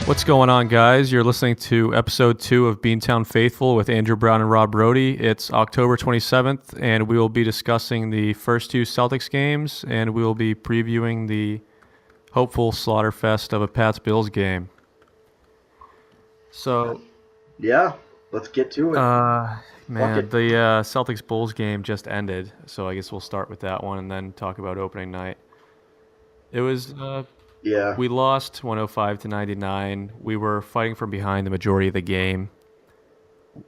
What's going on, guys? You're listening to episode 2 of Beantown Faithful with Andrew Brown and Rhody. It's October 27th, and we will be discussing the first two Celtics games, and we will be previewing the hopeful slaughterfest of a Pats-Bills game. So, yeah, let's get to it. the Celtics-Bulls game just ended, so I guess we'll start with that one and then talk about opening night. It was... We lost 105-99. We were fighting from behind the majority of the game.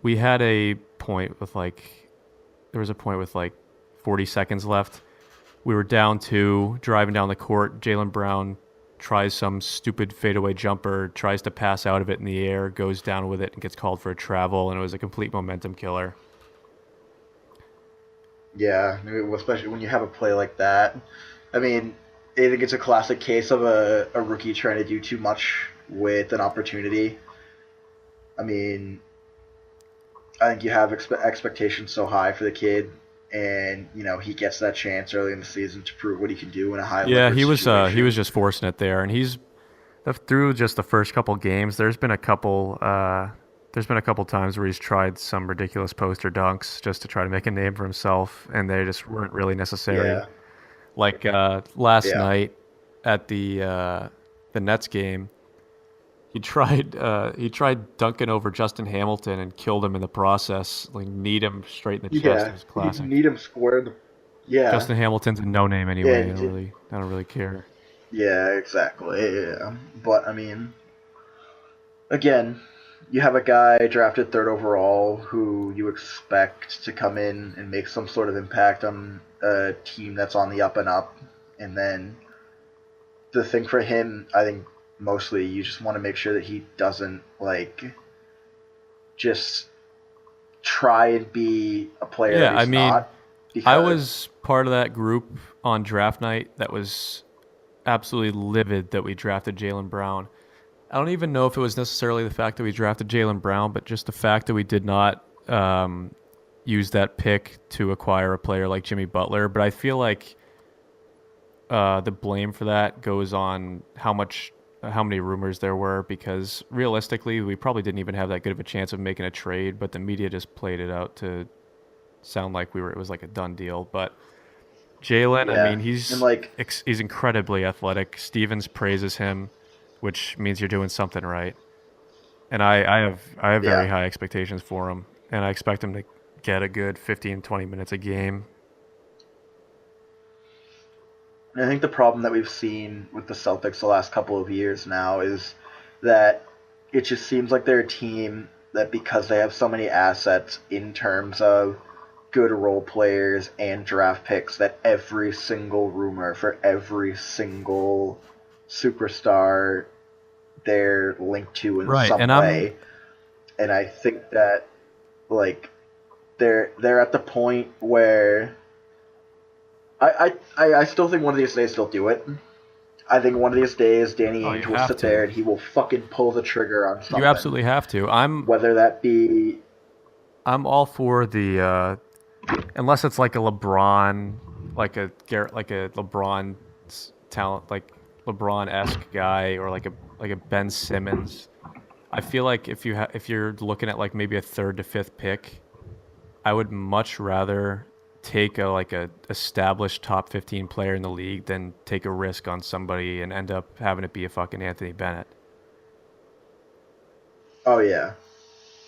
We had a point with 40 seconds left. We were down 2, driving down the court. Jaylen Brown tries some stupid fadeaway jumper, tries to pass out of it in the air, goes down with it and gets called for a travel, and it was a complete momentum killer. Yeah, especially when you have a play like that. I mean, I think it's a classic case of a rookie trying to do too much with an opportunity. I mean, I think you have expectations so high for the kid, and he gets that chance early in the season to prove what he can do in a high. Yeah, he was just forcing it there, and he's through just the first couple games. There's been a couple times where he's tried some ridiculous poster dunks just to try to make a name for himself, and they just weren't really necessary. Yeah. Like last night at the Nets game, he tried dunking over Justin Hamilton and killed him in the process. Like, kneed him straight in the chest. It was classic. Need him squared. Yeah. Justin Hamilton's a no name anyway. I don't really care. Yeah, exactly. Yeah, but I mean, again, you have a guy drafted 3rd overall who you expect to come in and make some sort of impact on a team that's on the up and up. And then the thing for him, I think mostly you just want to make sure that he doesn't just try and be a player that he's not. I was part of that group on draft night that was absolutely livid that we drafted Jaylen Brown. I don't even know if it was necessarily the fact that we drafted Jaylen Brown, but just the fact that we did not use that pick to acquire a player like Jimmy Butler. But I feel like the blame for that goes on how many rumors there were, because realistically, we probably didn't even have that good of a chance of making a trade, but the media just played it out to sound like it was like a done deal. But Jaylen, I mean, he's incredibly athletic. Stevens praises him, which means you're doing something right. And I have very high expectations for him, and I expect him to get a good 15-20 minutes a game. I think the problem that we've seen with the Celtics the last couple of years now is that it just seems like they're a team that, because they have so many assets in terms of good role players and draft picks, that every single rumor for every single superstar they're linked to in some way. And I think that they're at the point where I still think one of these days they'll do it. I think one of these days Danny Ainge will sit there and he will fucking pull the trigger on something. You absolutely have to. Whether that be... I'm all for the unless it's like a LeBron, like a LeBron talent, like LeBron-esque guy, or like a Ben Simmons. I feel like if you're looking at like maybe a 3rd to 5th pick, I would much rather take a established top 15 player in the league than take a risk on somebody and end up having it be a fucking Anthony Bennett. Oh yeah.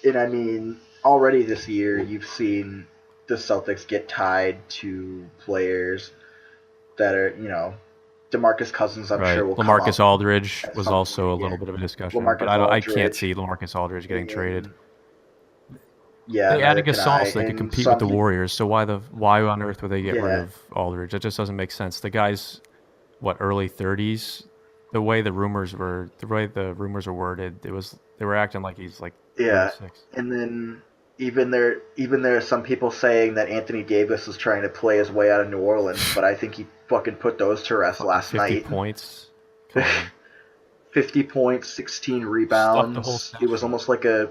And I mean, already this year you've seen the Celtics get tied to players that are, DeMarcus Cousins, I'm sure will LaMarcus Aldridge was also a little bit of a discussion, but I can't see LaMarcus Aldridge getting traded. Yeah, they added Gasol so they could compete with the Warriors. So why on earth would they get rid of Aldridge? That just doesn't make sense. The guy's early 30s. The way the rumors were worded, they were acting like he's like 36. And then even there are some people saying that Anthony Davis is trying to play his way out of New Orleans, but I think he fucking put those to rest last night. 50 points. 50 points, 16 rebounds. It was almost like a...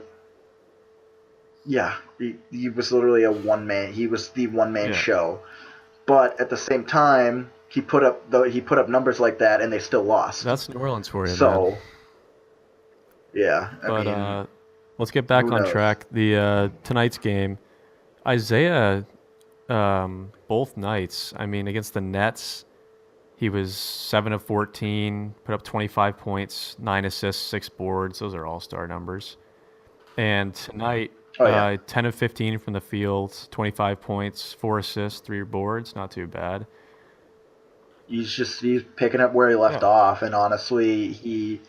Yeah, he was literally a one-man... He was the one-man show. But at the same time, he put up numbers like that, and they still lost. That's New Orleans for you, so, man. Yeah, I But mean, let's get back who on knows? track. The tonight's game, Isaiah, both nights. I mean, against the Nets, he was 7 of 14, put up 25 points, 9 assists, 6 boards. Those are all-star numbers. And tonight, Oh yeah, 10 of 15 from the field, 25 points, 4 assists, 3 boards. Not too bad. he's picking up where he left Yeah. off, and honestly, he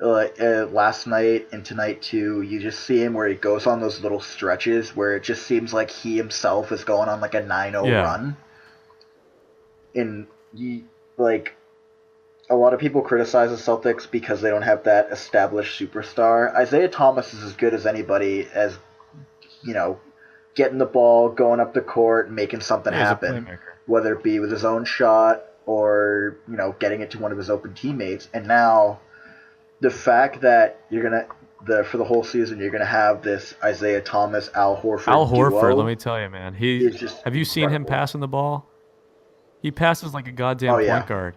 last night and tonight too, you just see him where he goes on those little stretches where it just seems like he himself is going on like a 9-0 Yeah. run, and he like a lot of people criticize the Celtics because they don't have that established superstar. Isaiah Thomas is as good as anybody as you know, getting the ball, going up the court, and making something Yeah, he's a happen, playmaker. whether it be with his own shot or getting it to one of his open teammates. And now the fact that you're gonna for the whole season you're gonna have this Isaiah Thomas Al Al Horford Horford, let duo me tell you, man. is just Have you seen him incredible. passing the ball? He passes like a Oh goddamn point yeah, guard.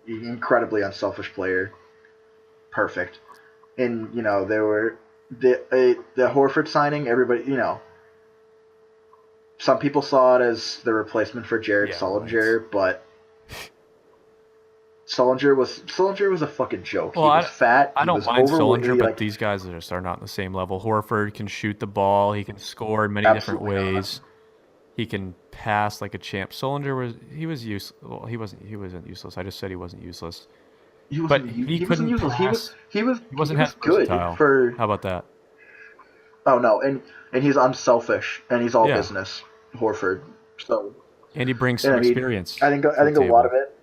incredibly unselfish player, perfect. And there were the Horford signing. Everybody, some people saw it as the replacement for Jared Yeah, right. Sullinger, but Sullinger was a fucking joke. Well, He was fat. I He don't was mind Sullinger, overweight. but Like these guys are not on the same level. Horford can shoot the ball. He can score in many different absolutely not. ways. He can pass like a champ. Sullinger was useless. Well, he wasn't useless. I just said he wasn't useless. He But wasn't. he He wasn't couldn't useless. pass. He He wasn't was as good versatile. for. How about that? Oh no, and he's unselfish and he's all Yeah. business. Horford. So And he brings and some I mean, experience to I the think a lot of table. it.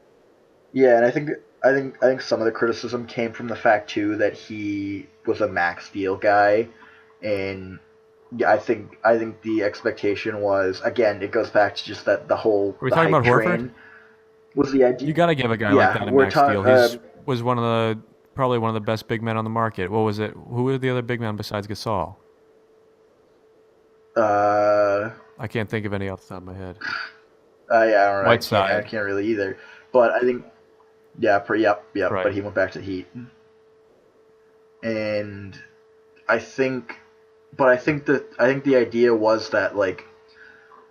Yeah, and I think some of the criticism came from the fact too that he was a max deal guy, and yeah, I think the expectation was, again, it goes back to just that Are we the talking hype about Horford? train was the You idea. got to give a guy like Yeah, that a we're max deal. talking. He's was one of the probably one of the best big men on the market. What was it? Who were the other big men besides Gasol? Uh, I can't think of any off the top of my head. yeah, I don't know. I Whiteside, can't really either. But I think, yeah, yep. But right? he went back to the Heat, and I think, I think the idea was that like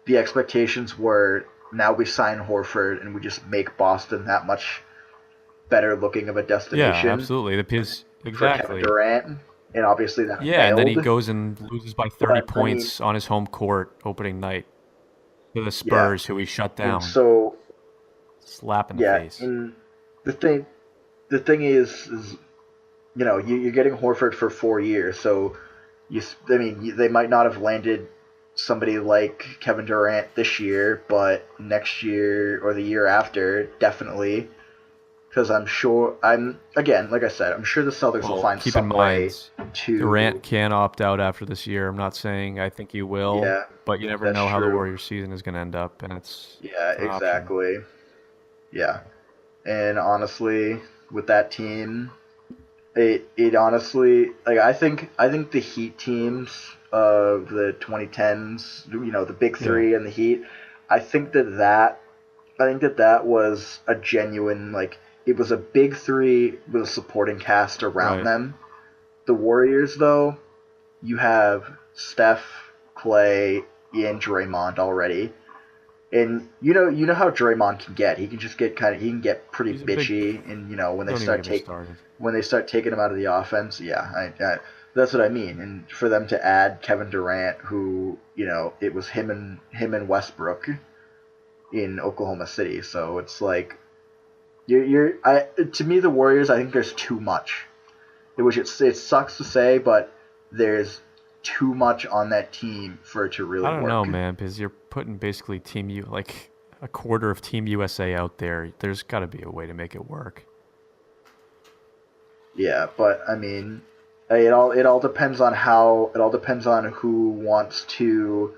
the expectations were now we sign Horford and we just make Boston that much better looking of a Yeah, destination absolutely. The piece for Kevin exactly. Durant, and obviously that Yeah, and then he failed. goes and loses by 30 But I mean, points on his home court opening night to the yeah, Spurs, who he shut and down, so slap in the yeah, face. and the thing is you're getting Horford for 4 years, so I mean, they might not have landed somebody like Kevin Durant this year, but next year or the year after, definitely. Because I'm sure, again, like I said, I'm sure the Celtics will Well, find keep in some way mind, to, Durant can opt out after this year. I'm not saying I think he will, yeah, but you never that's know how the true. Warriors season is going to end up, and Yeah, it's an option. exactly. Yeah. And honestly, with that team, it honestly like I think the Heat teams of the 2010s, the big Yeah, three and the Heat, I think that was a genuine like it was a big three with a supporting cast around right. them. The Warriors though, you have Steph, Clay, and Draymond already. And you know how Draymond can get. He can just get he can get pretty He's a big. bitchy, and Don't even get me started. when they start taking him out of the offense, yeah, that's what I mean. And for them to add Kevin Durant, who it was him and Westbrook in Oklahoma City, so it's like to me the Warriors, I think there's too much. It sucks to say, but there's too much on that team for it to I really don't know, work. man, because you're putting basically like a quarter of Team USA out there. There's got to be a way to make it work. Yeah, but I mean, it all depends on who wants to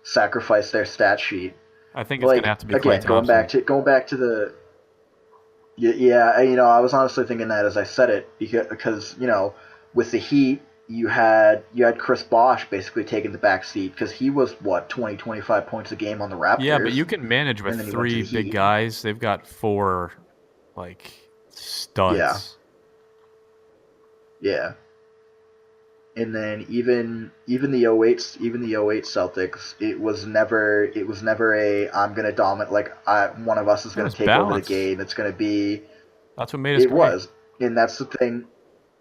sacrifice their stat sheet. I think it's going to Like have to be Clay again, Thompson. going back to the yeah, I was honestly thinking that as I said it because with the Heat you had Chris Bosh basically taking the back seat because he was what 25 points a game on the Yeah, but Raptors, you can manage with and then he went to three the big Heat. guys. They've got four like Yeah, studs. Yeah. And then even the '08 Celtics, it was never a I'm gonna dominate, like one of us is It gonna was take over the balanced. game. It's gonna be That's what made us it great. was, and that's the thing.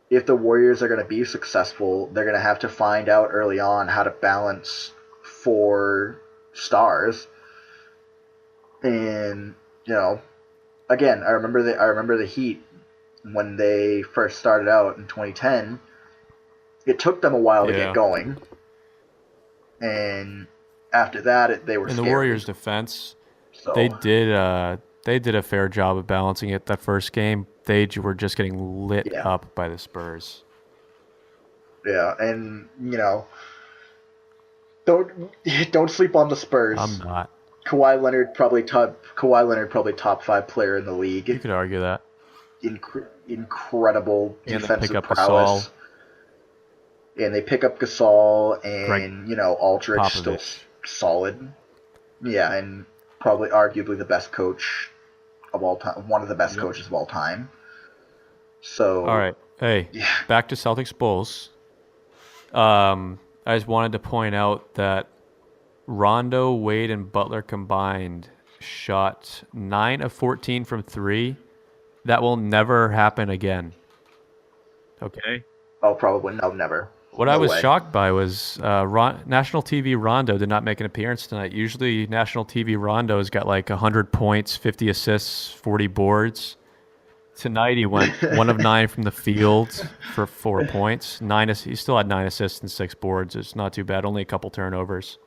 If the Warriors are gonna be successful, they're gonna have to find out early on how to balance four stars. And again, I remember the Heat when they first started out in 2010. It took them a while to get Yeah. going, and after that, they were In the scary. Warriors' defense, they So did they did a fair job of balancing it. That first game, were just getting lit yeah, up by the Spurs. yeah, and don't don't sleep on the I'm Spurs. not. Kawhi Leonard probably top five player in the You league. could argue that. Incredible And they pick defensive up Gasol, prowess, and they pick up Gasol, Greg and Aldridge still Popovich. solid. Yeah, and probably arguably the best coach of all time, one of the best Yep. coaches of all time. All So right. Hey, yeah, back to Celtics Bulls. I just wanted to point out that Rondo, Wade, and Butler combined shot 9 of 14 from three. That will never happen again. Okay. oh probably no, never, What I no was way. shocked by was national TV Rondo did not make an appearance tonight. Usually, national TV Rondo's got like 100 points, 50 assists, 40 boards. Tonight, he went 1 of 9 from the field for 4 points. He still had 9 assists and 6 boards. It's not too bad. Only a couple turnovers.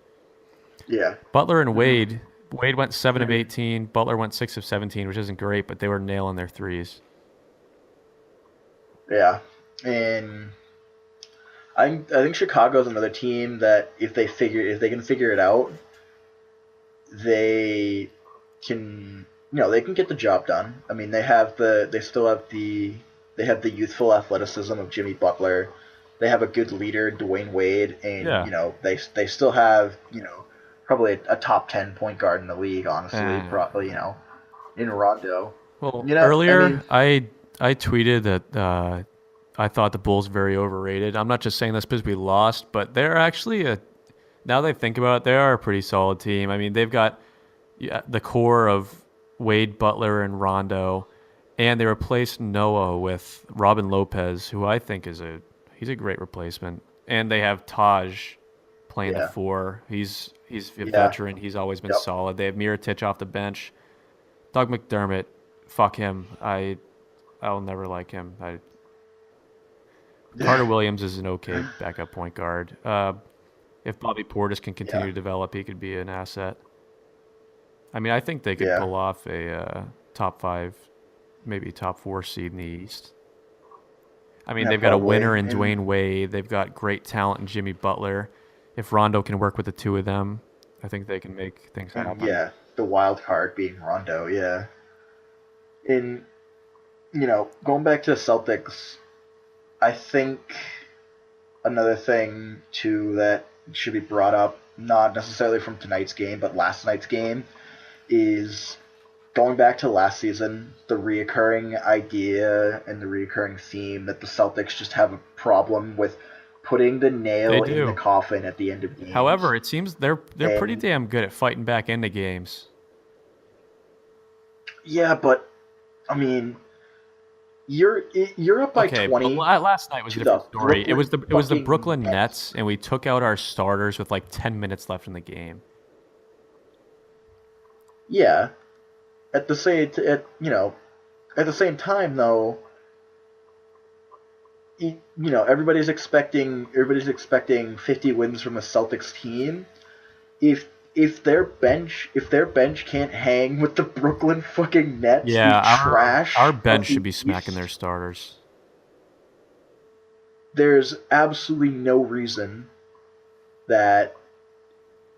Yeah, Butler and Wade. Wade went 7 of 18. Butler went 6 of 17, which isn't great, but they were nailing their threes. yeah, and I think Chicago's another team that if they can figure it out, they can they can get the job done. I mean, they have the youthful athleticism of Jimmy Butler. They have a good leader, Dwayne Wade, and Yeah. they still have probably a top 10 point guard in the league. Honestly, Uh, probably in Rondo. well, I mean, earlier I tweeted that I thought the Bulls very overrated. I'm not just saying this because we lost, but they're actually now that I think about it, they are a pretty solid team. I mean, they've got the core of Wade, Butler, and Rondo, and they replaced Noah with Robin Lopez, who I think he's a great replacement. And they have Taj playing the yeah, four. He's a yeah, veteran. He's always been yep. solid. They have Mirotic off the bench. Doug McDermott, fuck him. I'll never like him. Carter Williams is an okay backup point guard. If Bobby Portis can continue Yeah, to develop, he could be an asset. I mean, I think they could yeah, pull off a top five, maybe top four seed in the East. I mean, yeah, they've got a probably. winner in And Dwayne Wade. They've got great talent in Jimmy Butler. If Rondo can work with the two of them, I think they can make things happen. yeah, the wild card being Rondo. Yeah, in going back to the Celtics, I think another thing too that should be brought up, not necessarily from tonight's game, but last night's game, is going back to last season, the reoccurring idea and the reoccurring theme that the Celtics just have a problem with putting the They nail in the do. coffin at the end of games. However, it seems they're pretty And damn good at fighting back into games. yeah, but I mean, you're up by Okay, but 20 last night was a to the different story. It Brooklyn was the fucking Brooklyn Nets. Nets, and we took out our starters with like 10 minutes left in the game. Yeah, at the same time though, everybody's expecting 50 wins from a Celtics team. If their bench can't hang with the Brooklyn fucking Nets, the Yeah, our trash bench of should the be smacking their East, starters. there's absolutely no reason that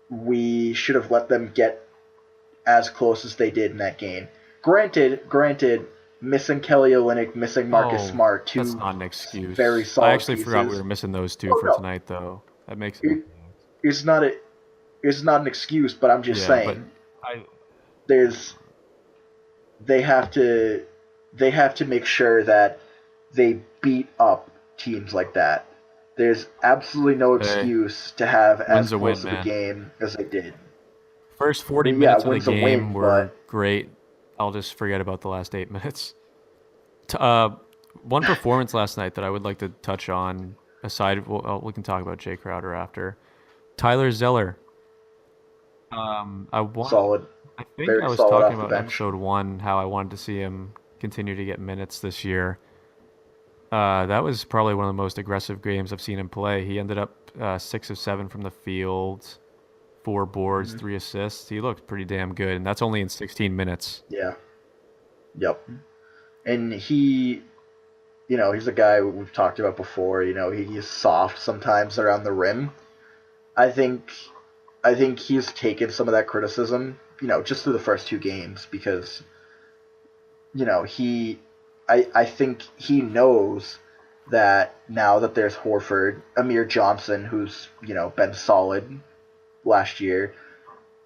we should have let them get as close as they did in that game. Granted, missing Kelly Olynyk, missing Marcus Oh, Smart, that's two not an very excuse. I solid actually forgot we pieces. were missing those two Oh for no, tonight, though. That makes no it, sense. it's not a, it's not an excuse, but I'm just Yeah, but saying I there's they have to they have to make sure that they beat up teams like that. There's absolutely no Hey, excuse to have as win's a win, close of a man. game as they did. First I 40 mean, yeah, minutes of the win's a game win, were but great. I'll just forget about the last 8 minutes. T- One performance last night that I would like to touch on, aside, we can talk about Jay Crowder after. Tyler Zeller. I want. solid, I think I very was solid talking off the about in bench. episode 1 how I wanted to see him continue to get minutes this year. That was probably one of the most aggressive games I've seen him play. He ended up 6 of 7 from the field, 4 boards, Hmm. 3 assists. He looked pretty damn good, and that's only in 16 minutes. Yeah, yep. And he's a guy we've talked about before. He's soft sometimes around the rim. I think I think he's taken some of that criticism, just through the first two games because I think he knows that now that there's Horford, Amir Johnson, who's been solid last year,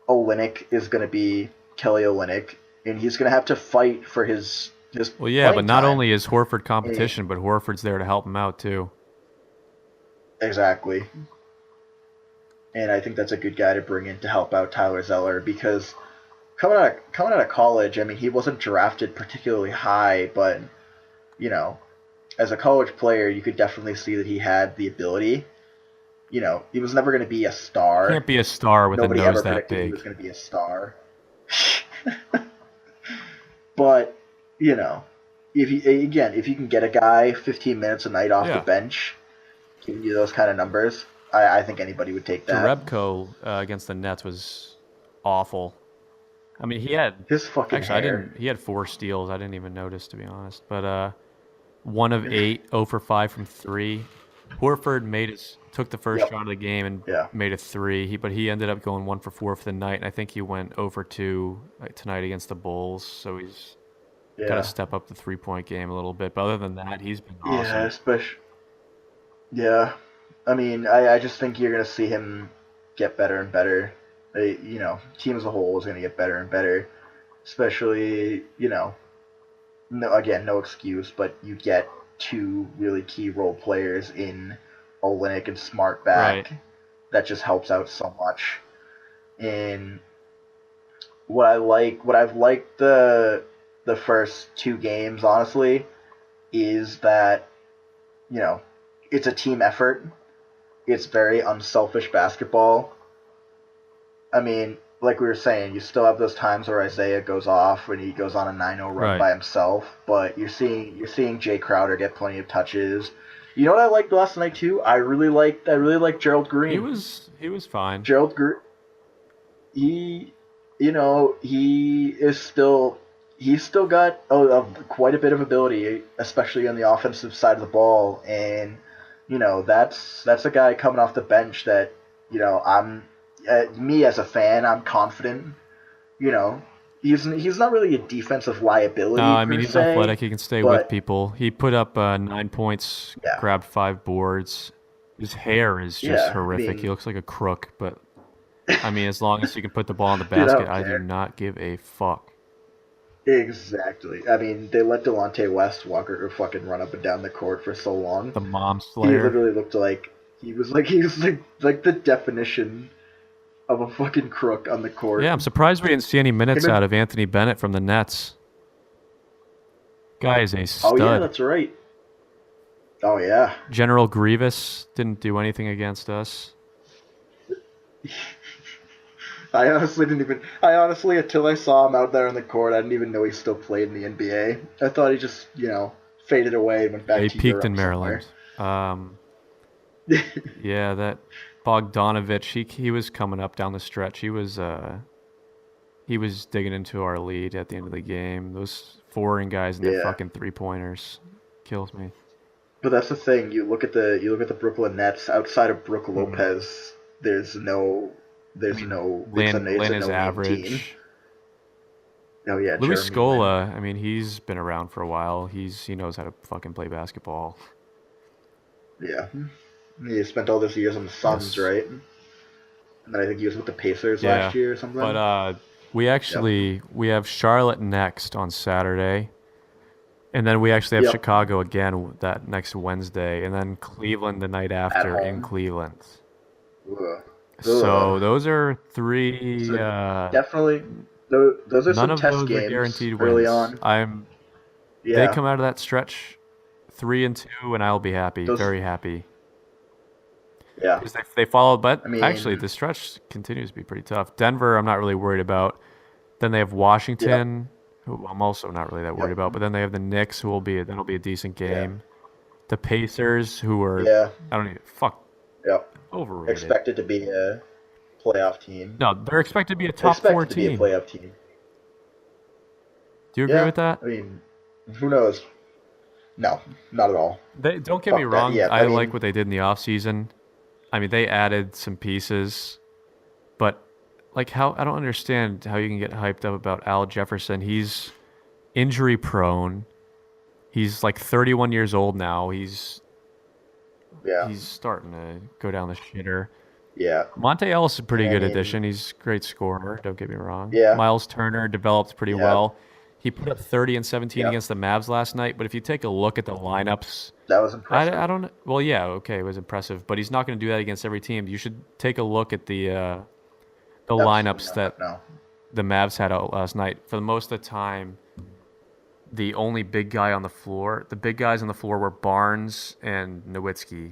Olynyk is going to be Kelly Olynyk, and he's going to have to fight for his Well, yeah, but playing not time. only is Horford And competition, but Horford's there to help him out too. exactly, and I think that's a good guy to bring in to help out Tyler Zeller because coming out of college, I mean, he wasn't drafted particularly high, but you know, as a college player, you could definitely see that he had the ability. He was never going to be a star. Can't be a star with a Nobody nose ever that predicted he was big. going to be a star. But you know, if you can get a guy 15 minutes a night off the Yeah. bench, giving you those kind of numbers, I think anybody would take that. Jerebko against the Nets was awful. I mean, he had His fucking actually I hair. didn't. He had 4 steals. I didn't even notice to be honest. But 1 of 8, 0 for 5 from three. Horford took the first Yep. shot of the game and Yeah. made a three. But he ended up going 1 for 4 for the night. And I think he went 0 for 2 tonight against the Bulls. So he's got to Yeah. step up the 3-point game a little bit. But other than that, he's been Yeah. awesome. Especially. Yeah. I mean, I just think you're gonna see him get better and better. Team as a whole is gonna get better and better. Especially, no, again, no excuse, but you get two really key role players in Olenek and Smart Right. back. That just helps out so much. And what I've liked the first two games, honestly, is that you know it's a team effort. It's very unselfish basketball. I mean, like we were saying, you still have those times where Isaiah goes off when he goes on a 9-0 run Right. by himself, but you're seeing Jay Crowder get plenty of touches. You know what I liked last night too? I really liked Gerald He Green. was fine. Gerald Green, he he's still got quite a bit of ability, especially on the offensive side of the ball, and that's a guy coming off the bench that I'm me as a fan, I'm confident. You know, he's not really a defensive No, liability I mean per he's se, athletic. He can stay with but people. He put up 9 points, yeah, grabbed 5 boards. His hair is just yeah. I horrific. He mean, looks like a crook, but I mean, as long as he can put the ball in the dude, I basket, don't I do care. not give a fuck. Exactly. I mean, they let Delonte West Walker fucking run up and down the court for so long. The mom He slayer. literally looked like he was like the definition of a fucking crook on the Yeah, court. I'm surprised we didn't see any Him minutes and out of Anthony Bennett from the Nets. Guy is a oh yeah, stud. that's right. Oh yeah. General Grievous didn't do anything against us. I honestly, until I saw him out there on the court, I didn't even know he still played in the NBA. I thought he just, faded away and went Yeah, back he to peaked in Europe somewhere. Maryland. Um, yeah, that Bogdanovich, he was coming up down the stretch. He was digging into our lead at the end of the game. Those foreign guys and their Yeah. fucking 3 pointers kills me. But that's the thing. You look at the Brooklyn Nets. Outside of Brooke Hmm. Lopez, there's no, I there's mean, no, it's Lynn a is no name team. average. Oh yeah, Louis Jeremy Lin. Scola, I mean, he's been around for a while. He knows how to fucking play basketball. Yeah, he spent all those years on the Suns, Yes. right? And then I think he was with the Pacers last Yeah. year or But something. we Yep. actually we have Charlotte next on Saturday. And then we actually have Yep. Chicago again that next Wednesday, and then Cleveland the night At after in home. Cleveland. Ugh. So Ugh. those are three. So definitely, those are None some of test those are games guaranteed early wins. on. They Yeah. come out of that stretch 3-2, and I'll be happy, Those. very happy, Yeah. because they follow. I But actually, mean. the stretch continues to be pretty tough. Denver, I'm not really worried about. Then they have Yep. Washington, who I'm also not really that worried Yep. about. But then they have the Knicks, who will be that'll be a decent Yeah. game. The Pacers, who are Yeah. I don't even fuck Yep. overrated. Expected to be a playoff team. No, they're expected to be a top four Expected to be a team. playoff team. Do you agree Yeah. with that? I mean, who knows? No, not at all. They don't get me Fuck that. wrong. Yeah. I I like mean, what they did in the offseason. I mean, they added some pieces, but like how I don't understand how you can get hyped up about Al Jefferson. He's injury prone. He's like 31 years old now. yeah. He's starting to go down the shitter. Yeah. Monte Ellis is a pretty And I good mean, addition. He's a great scorer. Don't get me wrong. yeah. Miles Turner developed pretty Yeah. well. He put up 30 and 17 Yep. against the Mavs last night. But if you take a look at the lineups, That was impressive. I don't. Well, yeah, okay, it was impressive, but he's not going to do that against every team. You should take a look at the Absolutely lineups not. that No. the Mavs had out last night. For the most of the time, the only big guy on the floor, the big guys on the floor were Barnes and Nowitzki.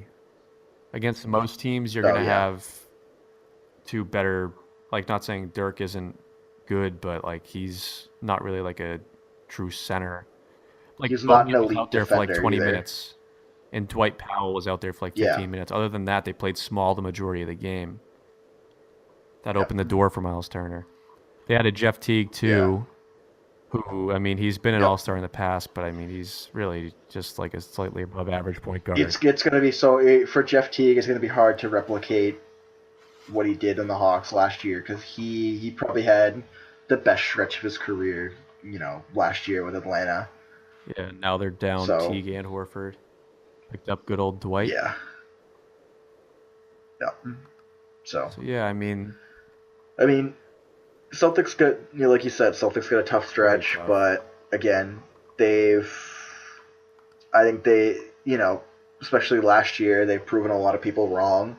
Against most teams, you're going Oh to yeah. have two better. Like, not saying Dirk isn't good, but like he's not really like a true center. Like He's not an Bogut was out elite there for like defender 20 either. minutes, and Dwight Powell was out there for like Yeah. 15 minutes. Other than that, they played small the majority of the game. That Yep. opened the door for Miles Turner. They added Jeff Teague Yeah. too, who I mean he's been an Yep. All Star in the past, but I mean he's really just like a slightly above average point guard. It's gonna be for Jeff Teague. It's gonna be hard to replicate what he did in the Hawks last year because he probably had the best stretch of his career. Last year with Atlanta. Yeah, now they're down So Teague and Horford. Picked up good old Dwight. yeah. Yep. So So yeah, I mean I mean, Celtics got like you said, Celtics got a tough very stretch, tough. but again, they've I think especially last year, they've proven a lot of people wrong.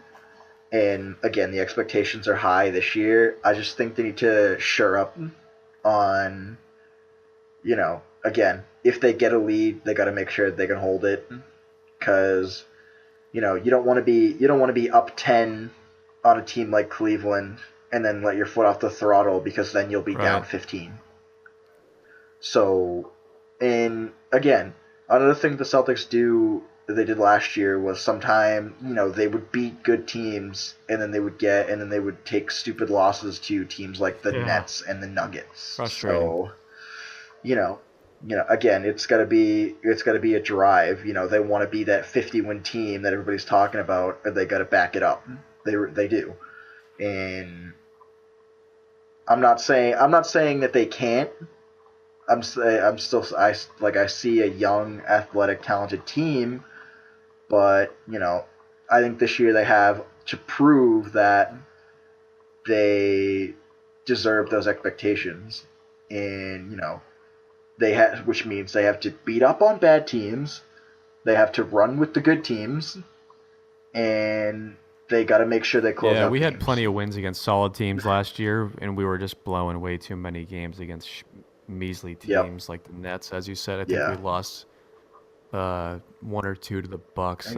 And again, the expectations are high this year. I just think they need to shore up on, again, if they get a lead, they got to make sure they can hold it, because you don't want to be up 10 on a team like Cleveland and then let your foot off the throttle, because then you'll be down Right. 15. So, and again, another thing the Celtics do that they did last year was sometime they would beat good teams and then they would take stupid losses to teams like the Yeah. Nets and the Nuggets. Frustrating. So, again, it's got to be a drive. They want to be that 50-win team that everybody's talking about, and they got to back it up. They do, and I'm not saying that they can't. I see a young, athletic, talented team, but I think this year they have to prove that they deserve those expectations, and which means they have to beat up on bad teams, they have to run with the good teams, and they got to make sure they close Yeah, out we had games. plenty of wins against solid teams last year, and we were just blowing way too many games against measly Yep. teams like the Nets. As you said, I think Yeah. we lost 1 or 2 to the Bucks.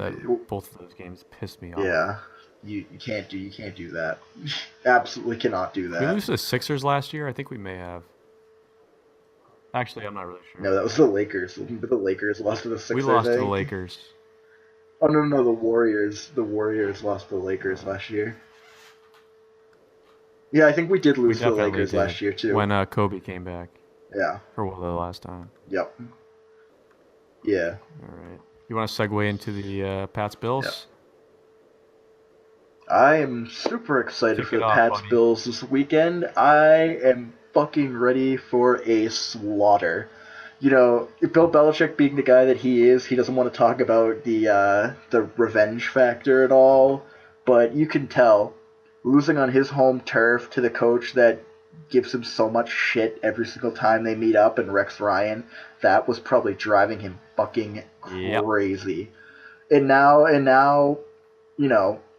Both of those games pissed me off. Yeah, you can't do that. Absolutely cannot do Did we that. lose to the Sixers last year? I think we may have. Actually, I'm not really sure. No, that was the Lakers. But the Lakers lost to the Sixers. We lost I to the think. Lakers. Oh no, the Warriors. The Warriors lost to the Lakers last year. Yeah, I think we did We lose to the definitely Lakers did last year too. when Kobe came back Yeah. for the last time. Yep. Yeah. All right. You want to segue into the Pats Bills? Yep. I am super excited Kick for it the off, Pats buddy. Bills this weekend. I am fucking ready for a slaughter. Bill Belichick being the guy that he is, he doesn't want to talk about the revenge factor at all. But you can tell, losing on his home turf to the coach that gives him so much shit every single time they meet up, and Rex Ryan, that was probably driving him fucking Yep. crazy. And now,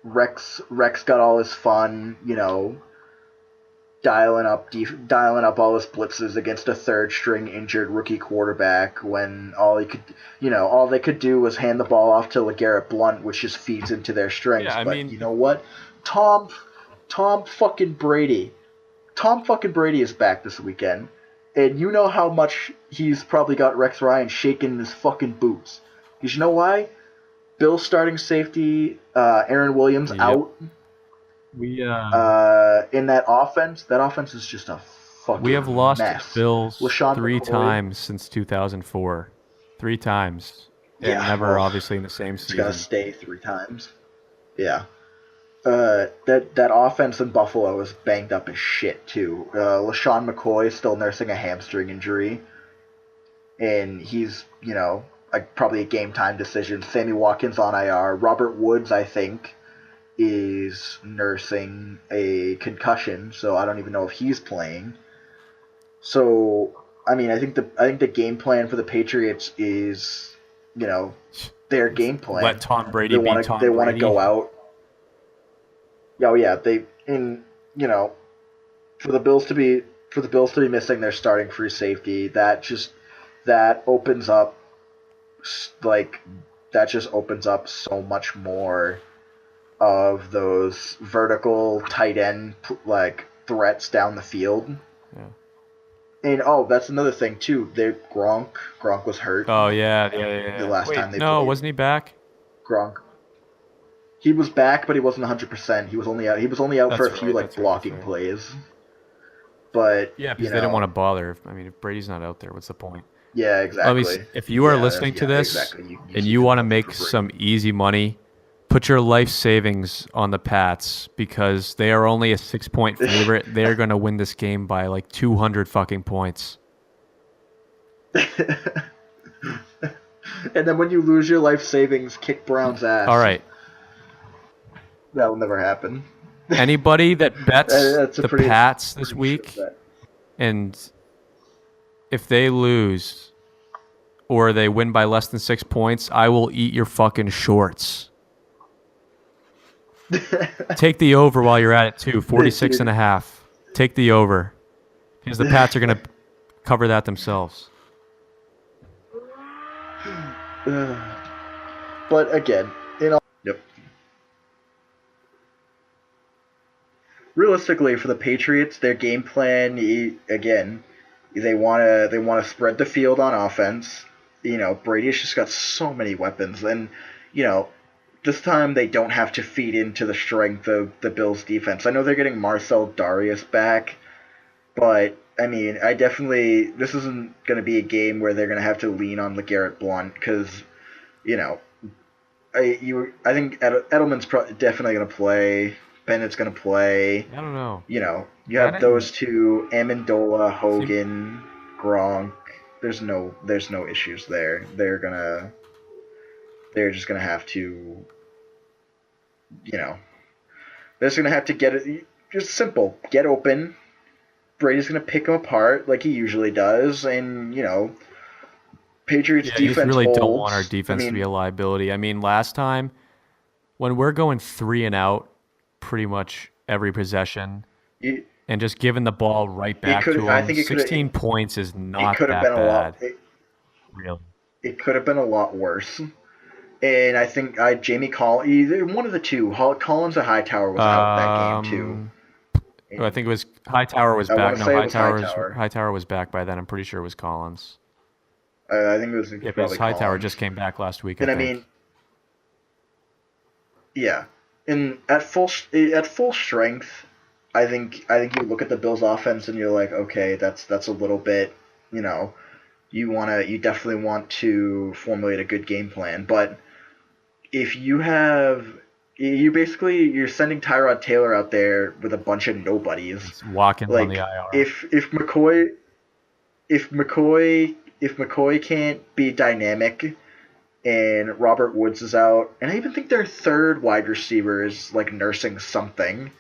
Rex got all his fun, dialing up all his blitzes against a third string injured rookie quarterback when all they could do was hand the ball off to LeGarrette Blount, which just feeds into their strengths. Yeah, I But mean, you know what? Tom Tom fucking Brady. Tom fucking Brady is back this weekend. And you know how much he's probably got Rex Ryan shaking in his fucking boots. Because you know why? Bill's starting safety, Aaron Williams yep. out. We In that offense is just a we have fucking lost to the mess. Bills LaShawn 3 McCoy, times since 2004. 3 times, and yeah, never well, obviously in the same it's gotta season. stay 3 times. Yeah. That offense in Buffalo is banged up as shit too. LaShawn McCoy is still nursing a hamstring injury, and he's probably a game time decision. Sammy Watkins on IR. Robert Woods, I think, is nursing a concussion, so I don't even know if he's playing. So I mean, I think the game plan for the Patriots is, their game Let plan. Tom They Brady be want to Tom they want to Brady. go out. Oh yeah, they in you know for the Bills to be missing their starting free safety, that opens up like that just opens up so much more of those vertical tight end like threats down the field. Yeah. And that's another thing too. Gronk was hurt Oh yeah, the yeah. last time Wait, they no, played. wasn't he back? Gronk, he was back, but he wasn't 100%. He was only out for a few like That's right. That's blocking right. plays. But Yeah, because they didn't want to bother. I mean, if Brady's not out there, what's the point? yeah, exactly. If you are Yeah, listening to yeah, this exactly. You and keep you him want to healthy make for Brady. some easy money, put your life savings on the Pats because they are only a 6-point favorite. They're going to win this game by like 200 fucking points. And then when you lose your life savings, kick Brown's ass. All right. That'll never happen. Anybody that bets That's a the pretty Pats this pretty sure week, bet. and if they lose or they win by less than 6 points, I will eat your fucking shorts. Take the over while you're at it too. 46 and a half. Take the over. Because the Pats are going to cover that themselves. But again, yep. Realistically, for the Patriots, their game plan again, they want to spread the field on offense. Brady's just got so many weapons, and this time they don't have to feed into the strength of the Bills' defense. I know they're getting Marcel Darius back, but I mean, this isn't going to be a game where they're going to have to lean on LeGarrette Blount because I think Edelman's definitely going to play. Bennett's going to play. I don't know. You have those two: Amendola, Hogan, Gronk. There's no issues there. They're just gonna have to, they're just gonna have to get it. Just simple, get open. Brady's gonna pick them apart like he usually does, and Patriots defense. You just really holds. don't want our defense to be a liability. I mean, last time when we're going 3 and out, pretty much every possession, and just giving the ball right back to them, 16 points is not that bad. Really, it could have been a lot worse. And I think Jamie Collins, either one of the two, Collins or Hightower was out that game too. I think it was Hightower was back. No, Hightower was back by then. I'm pretty sure it was Collins. I think it was because Hightower Collins. Just came back last week. And I mean, yeah, and at full strength, I think you look at the Bills' offense and you're like, okay, that's a little bit, you definitely want to formulate a good game plan, but if you're sending Tyrod Taylor out there with a bunch of nobodies. It's Watkins on the IR. If McCoy can't be dynamic and Robert Woods is out, and I even think their third wide receiver is like nursing something.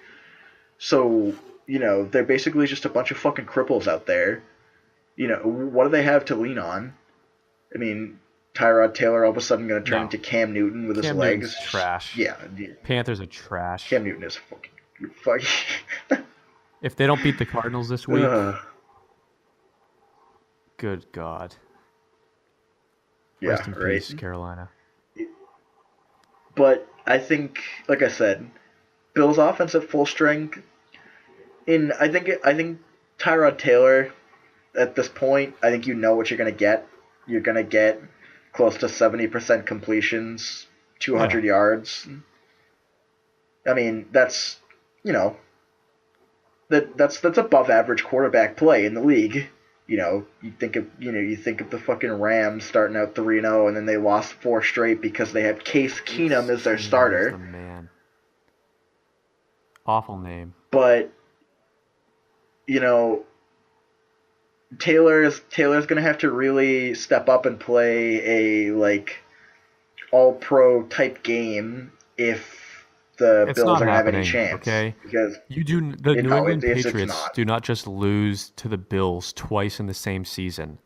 So they're basically just a bunch of fucking cripples out there. What do they have to lean on? I mean, Tyrod Taylor all of a sudden going to turn No. into Cam Newton with his Cam Newton's legs? trash. Yeah, Panthers are trash. Cam Newton is fucking. If they don't beat the Cardinals this week, uh, good God. yeah, Rest in right. peace, Carolina. But I think, like I said, Bills' offense at full strength. I think Tyrod Taylor at this point, I think you know what you're gonna get. You're gonna get close to 70% completions, 200 yards. I mean, that's you know that's above average quarterback play in the league. You think of the fucking Rams starting out 3-0 and then they lost four straight because they had Case Keenum as their Keenum is starter. the man. Awful name. But you know, Taylor's gonna have to really step up and play a all pro type game if the It's Bills not are gonna have any happening, chance. okay? Because The New no, England it's Patriots not. do not just lose to the Bills twice in the same season.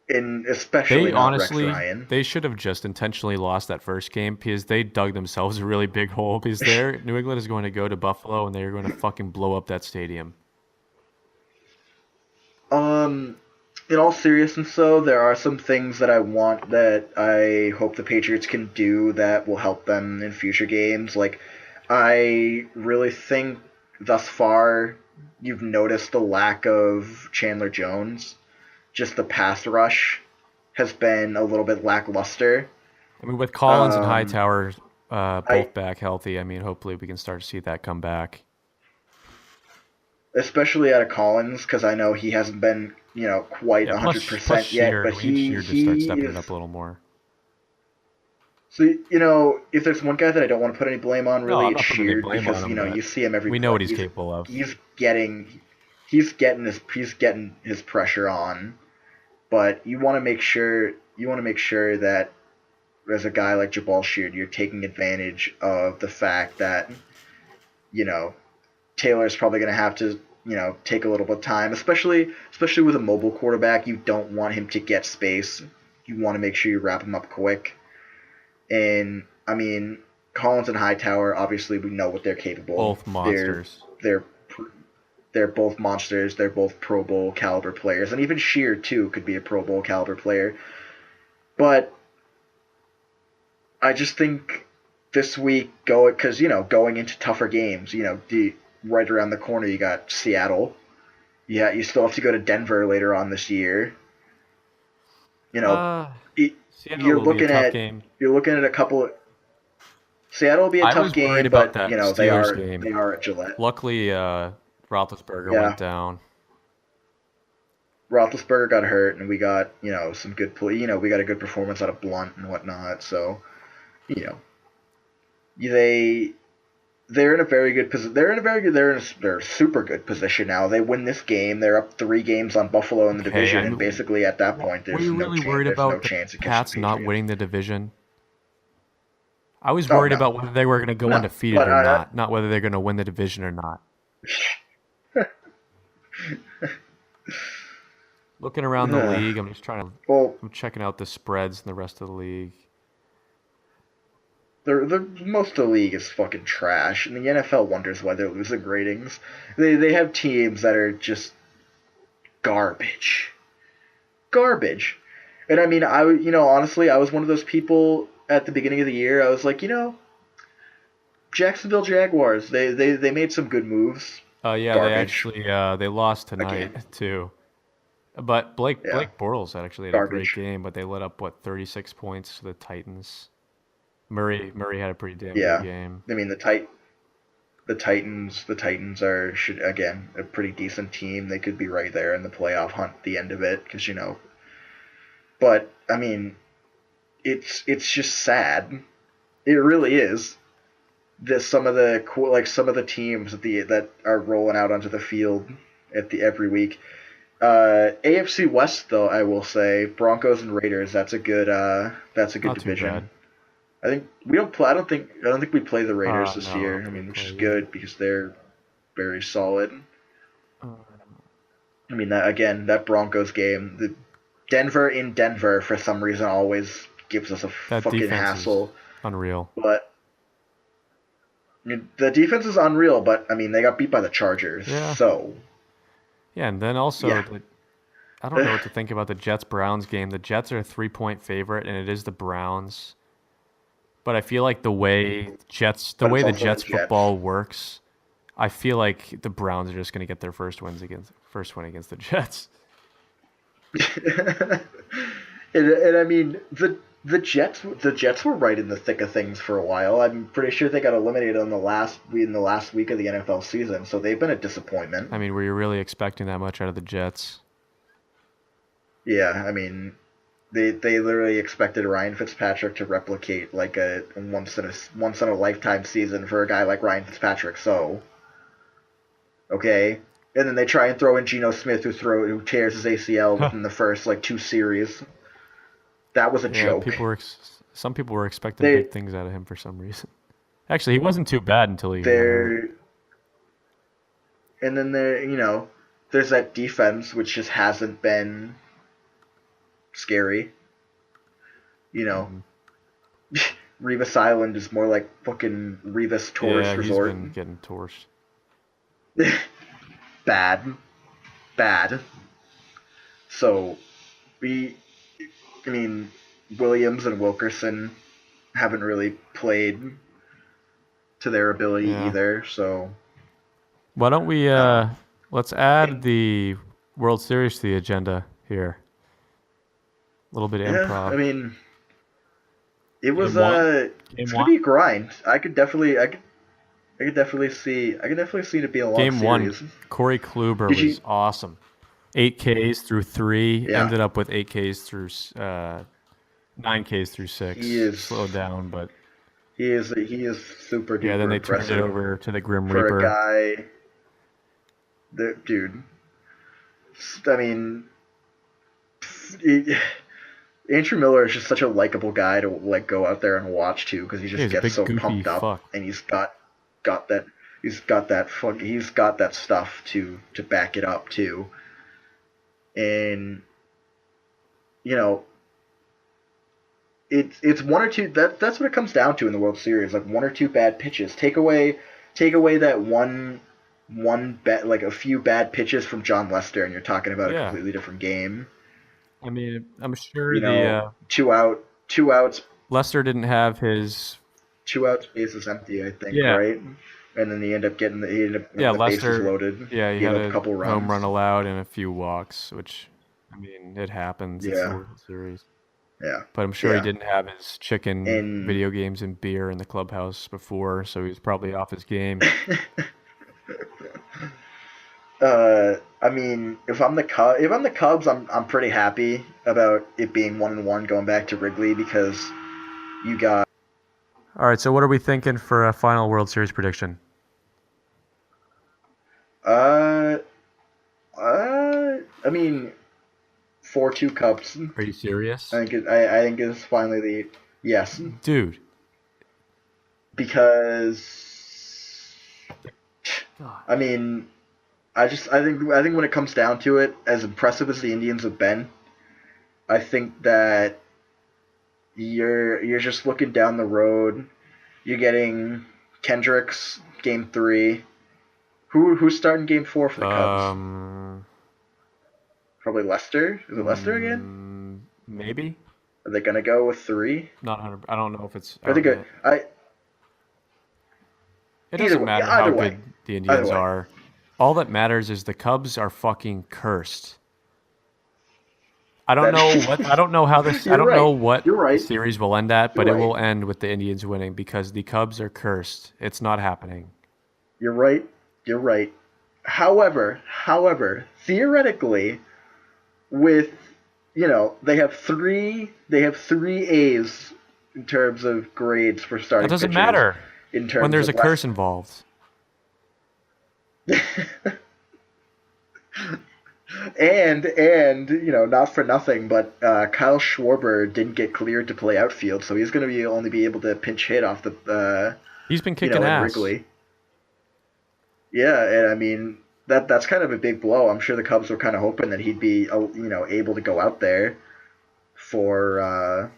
And especially They not Rex honestly, Ryan. they should have just intentionally lost that first game because they dug themselves a really big hole because New England is going to go to Buffalo and they're going to fucking blow up that stadium. In all seriousness, though, there are some things that I hope the Patriots can do that will help them in future games. Like, I really think thus far you've noticed the lack of Chandler Jones. Just the pass rush has been a little bit lackluster. I mean, with Collins and Um, Hightower I both back healthy, I mean, hopefully we can start to see that come back. especially out of Collins because I know he hasn't been quite Yeah, plus 100% yet, Shear, but we need he Shear to start he stepping is. it up a little more. So if there's one guy that I don't want to put any blame on, No, really, I'm it's not putting any Sheard blame on because him, but you see him every we know play. what he's capable of. He's getting his pressure on, but you want to make sure that as a guy like Jabal Sheard, you're taking advantage of the fact that you know Taylor's probably going to have to take a little bit of time, especially with a mobile quarterback. You don't want him to get space. You want to make sure you wrap him up quick. And I mean, Collins and Hightower, obviously, we know what they're capable. Both monsters. They're they're both monsters. They're both Pro Bowl caliber players, and even Shear too could be a Pro Bowl caliber player. But I just think this week going into tougher games, right around the corner you got Seattle. Yeah, you still have to go to Denver later on this year. You know, Uh, it, Seattle you're will be a looking tough at game. a couple. Seattle will be a I tough was worried game, about but that they Steelers are game. they are at Gillette. Luckily, Roethlisberger went Yeah, down. Roethlisberger got hurt, and we got some good play. We got a good performance out of Blunt and whatnot. So you know they they're in a very good position. They're in a super good position now. They win this game. They're up 3 games on Buffalo in the Okay, division, and basically at that point, were you really worried there's no about the chance against Pats the not Patriots. winning the division? I was Oh worried no, about whether they were going to go no. undefeated But or not whether they're going to win the division or not. Looking around the league, I'm just well, I'm checking out the spreads in the rest of the league. the most of the league is fucking trash, and the NFL wonders why they're losing ratings. They have teams that are just garbage, garbage. And I mean, honestly, I was one of those people at the beginning of the year. I was like, Jacksonville Jaguars. They made some good moves. Yeah, they Garbage actually they lost tonight again. too. But Yeah, Blake Bortles actually had a great garbage. game, but they let up 36 points to the Titans. Murray had a pretty damn good Yeah, game. I mean the Titans are should again a pretty decent team. They could be right there in the playoff hunt at the end of it because. But I mean, it's just sad. It really is. Some of the teams that are rolling out onto the field every week. AFC West, though, I will say Broncos and Raiders. That's a good Not too bad. division. I think we don't play. I don't think we play the Raiders this No, I don't year. I think we mean, which is play either. good because they're very solid. Uh, I mean, that Broncos game, the Denver in Denver for some reason always gives us a that fucking defense is hassle. unreal. But the defense is unreal. But I mean, they got beat by the Chargers, Yeah. so Yeah, and then also, yeah. I don't know what to think about the Jets-Browns game. The Jets are a 3-point favorite, and it is the Browns. But I feel like the But it's way the also the Jets Jets. football works, I feel like the Browns are just going to get their first win against the Jets. And I mean the Jets were right in the thick of things for a while. I'm pretty sure they got eliminated in the last week of the NFL season, so they've been a disappointment. I mean, were you really expecting that much out of the Jets? Yeah, I mean they literally expected Ryan Fitzpatrick to replicate like a once in a lifetime season for a guy like Ryan Fitzpatrick. So okay, and then they try and throw in Geno Smith who tears his ACL within the first like two series. That was a Yeah, joke. some people were expecting They big things out of him for some reason. Actually, he wasn't too bad until he got hurt. they're and then there's that defense which just hasn't been scary. You know, Mhm. Revis Island is more like fucking Revis Tourist Yeah, he's Resort. been getting torched. Bad, bad. So we, I mean, Williams and Wilkerson haven't really played to their ability Yeah. either. So Why don't we I don't know. let's add And the World Series to the agenda here. A little bit of yeah, I improv. mean, it was Game one. it's Game gonna one. be a grind. I could definitely see it being a long Game one. series. Corey Kluber Did you? was awesome. 8 Ks through three. Yeah, Ended up with 8 Ks through 9 Ks through he six. is. Slowed down, but He is super yeah. Then duper they turned it impressive over to the Grim for a Reaper. guy. That dude. I mean, he, Andrew Miller is just such a likable guy to like go out there and watch too, because he Yeah, just he's a gets big so goofy pumped up, fuck. and he's got that stuff to back it up too, and you know it's one or two that's what it comes down to in the World Series, like one or two bad pitches. Take away that one bet, like a few bad pitches from John Lester, and you're talking about a Yeah. completely different game. I mean, I'm sure You the know, two outs, Lester didn't have his. bases empty, I think, Yeah. right? And then he ended up Yeah, with the bases Lester. loaded, Yeah, he gave had up a a couple home runs. run allowed and a few walks, which, I mean, it happens. It's the Yeah, World Series. yeah, But I'm sure he yeah. didn't have his chicken, And video games, and beer in the clubhouse before, so he was probably off his game. I mean, if I'm the Cubs, I'm pretty happy about it being 1-1 going back to Wrigley, because you got All right, so what are we thinking for a final World Series prediction? uh I mean 4-2 Cubs. Are you serious? I think it's finally the yes, Dude. because God. I mean I think when it comes down to it, as impressive as the Indians have been, I think that you're just looking down the road. You're getting Kendricks game 3. Who's starting game 4 for the Cubs? Probably Lester. Is it Lester again? Maybe. Are they gonna go with 3? Not 100. I don't know if it's Are they out good? yet. It Either doesn't way, matter how either way, good the either Indians way. are. All that matters is the Cubs are fucking cursed. I don't know what I don't know how this I You're don't know right. what You're the right. series will end at, You're but it right. will end with the Indians winning because the Cubs are cursed. It's not happening. You're right. You're right. However, theoretically, with they have three A's in terms of grades for That starting doesn't pitchers. matter In when terms there's of a curse involved. and not for nothing, but Kyle Schwarber didn't get cleared to play outfield, so he's going to only be able to pinch hit off the He's been kicking in ass. Wrigley. Yeah, and I mean that's kind of a big blow. I'm sure the Cubs were kind of hoping that he'd be able to go out there for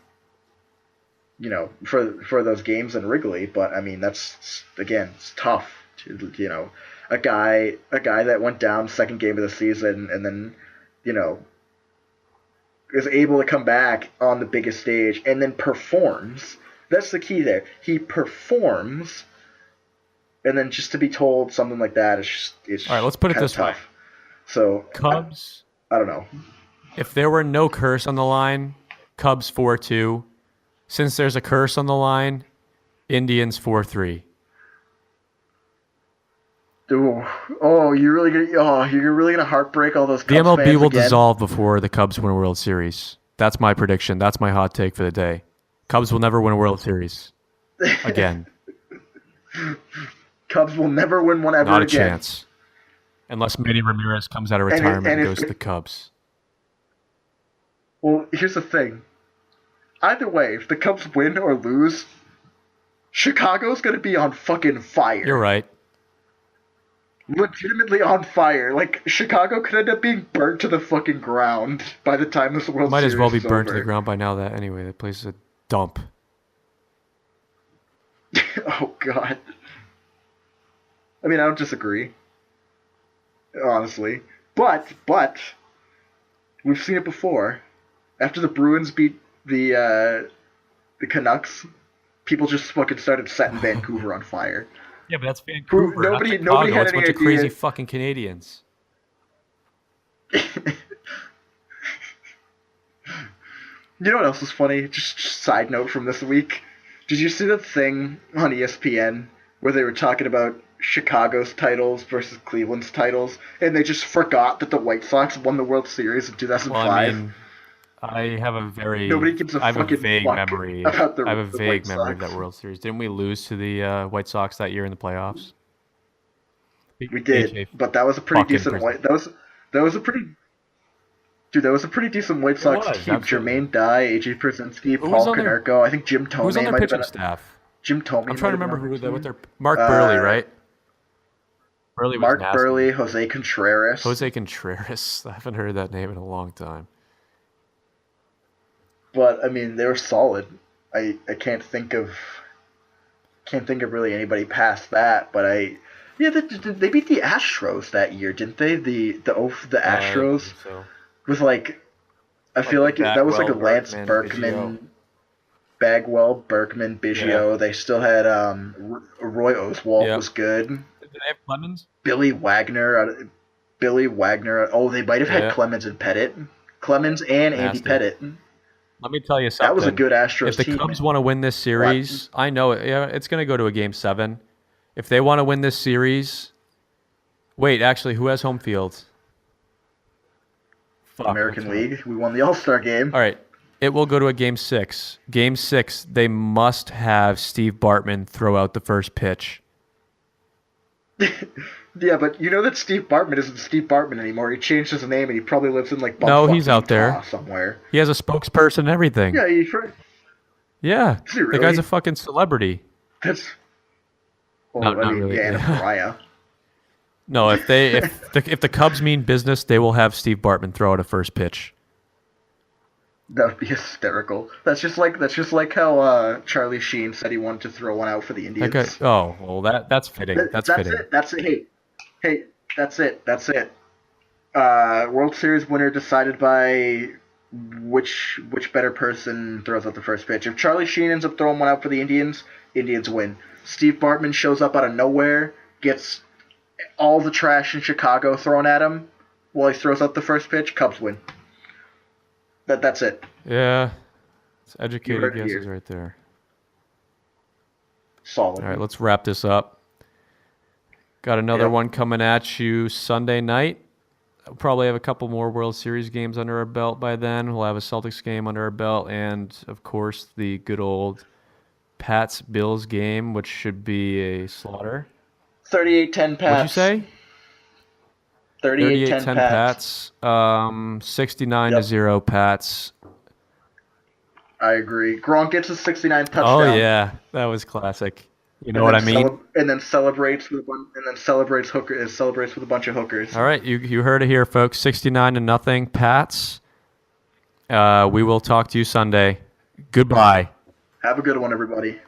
for those games in Wrigley. But I mean that's again it's tough. A guy that went down second game of the season and then you know is able to come back on the biggest stage and then performs. That's the key there. He performs, and then just to be told something like that is just, it's All right, let's put it kind of this way. tough. So Cubs, I don't know. if there were no curse on the line, Cubs 4-2. Since there's a curse on the line, Indians 4-3. Ooh. You're really gonna heartbreak all those The Cubs MLB fans will again. dissolve before the Cubs win a World Series. That's my prediction. That's my hot take for the day. Cubs will never win a World Series again. Cubs will never win one ever Not a again. chance. Unless Manny Ramirez comes out of And retirement and if goes to the Cubs. Well, here's the thing. Either way, if the Cubs win or lose, Chicago's gonna be on fucking fire. You're right. Legitimately on fire. Like Chicago could end up being burnt to the fucking ground by the time this World Might Series as well be is burned to over. the ground by now. That anyway, the place is a dump. Oh god. I mean, I don't disagree. Honestly. But we've seen it before. After the Bruins beat the Canucks, people just fucking started setting Vancouver on fire. Yeah, but that's Vancouver. Nobody That's Chicago. had It's a any bunch of idea. crazy fucking Canadians. You know what else was funny? Just side note from this week. Did you see that thing on ESPN where they were talking about Chicago's titles versus Cleveland's titles, and they just forgot that the White Sox won the World Series in 2005? Well, I mean, I have a very, Nobody gives a I have a fucking vague fuck memory. about I have a the vague White memory of Sox. that World Series. Didn't we lose to the White Sox that year in the playoffs? We did, AJ but that was a pretty fucking decent Brazil. that was a pretty dude. That was a pretty decent White It Sox was, team. absolutely. Jermaine Dye, AJ Przinsky, Who was Paul on their Konerko. I think Jim Who was on Tomei their might have pitching been. staff? Jim Tomei. I'm trying to might have remember been on who the what team. their Mark Burley, right? Uh, Burley was Mark nasty. Burley, Jose Contreras. Jose Contreras. I haven't heard that name in a long time. But I mean, they were solid. I can't think of really anybody past that. But they beat the Astros that year, didn't they? The I Astros think so. with I feel like that was like a Bagwell, Lance Biggio. Berkman, Bagwell, Berkman, Biggio. Yeah. They still had Roy Oswalt Yep. was good. Did they have Clemens? Billy Wagner. Billy Wagner. Oh, they might have had Yeah. Clemens and Pettit. Clemens and Andy Nasty. Pettit. Let me tell you something. That was a good Astros If the team. Cubs want to win this series, I know it. Yeah, it's going to go to a game 7. If they want to win this series, wait, actually, who has home field? Fuck, American okay. League. We won the All-Star game. All right, it will go to a game 6. Game 6, they must have Steve Bartman throw out the first pitch. Yeah, but you know that Steve Bartman isn't Steve Bartman anymore. He changed his name and he probably lives in like No, bumfuck he's out there. Utah somewhere. He has a spokesperson and everything. Yeah, Yeah, Is he the guy's really? a fucking celebrity. that's. Well, No, not really, Yeah, and a yeah. pariah. No, if the Cubs mean business, they will have Steve Bartman throw out a first pitch. That would be hysterical. That's just like how Charlie Sheen said he wanted to throw one out for the Indians. That guy, oh, well, that's fitting. That's fitting. it. That's it. Hey, that's it. That's it. World Series winner decided by which better person throws out the first pitch. If Charlie Sheen ends up throwing one out for the Indians, Indians win. Steve Bartman shows up out of nowhere, gets all the trash in Chicago thrown at him while he throws out the first pitch, Cubs win. That's it. Yeah, it's You educated heard it guesses here. right there. Solid. All right, let's wrap this up. Got another Yep. one coming at you Sunday night. We'll probably have a couple more World Series games under our belt by then. We'll have a Celtics game under our belt, and of course the good old Pats Bills game, which should be a slaughter. 38-10 Pats. What'd you say? 38-10 38-10 Pats. Pats. 69-0 Pats. I agree. Gronk gets a 69 touchdown. Oh yeah, that was classic. You know what I mean? And then celebrates with celebrates with a bunch of hookers. All right, you heard it here, folks. 69-0, Pats. We will talk to you Sunday. Goodbye. Have a good one, everybody.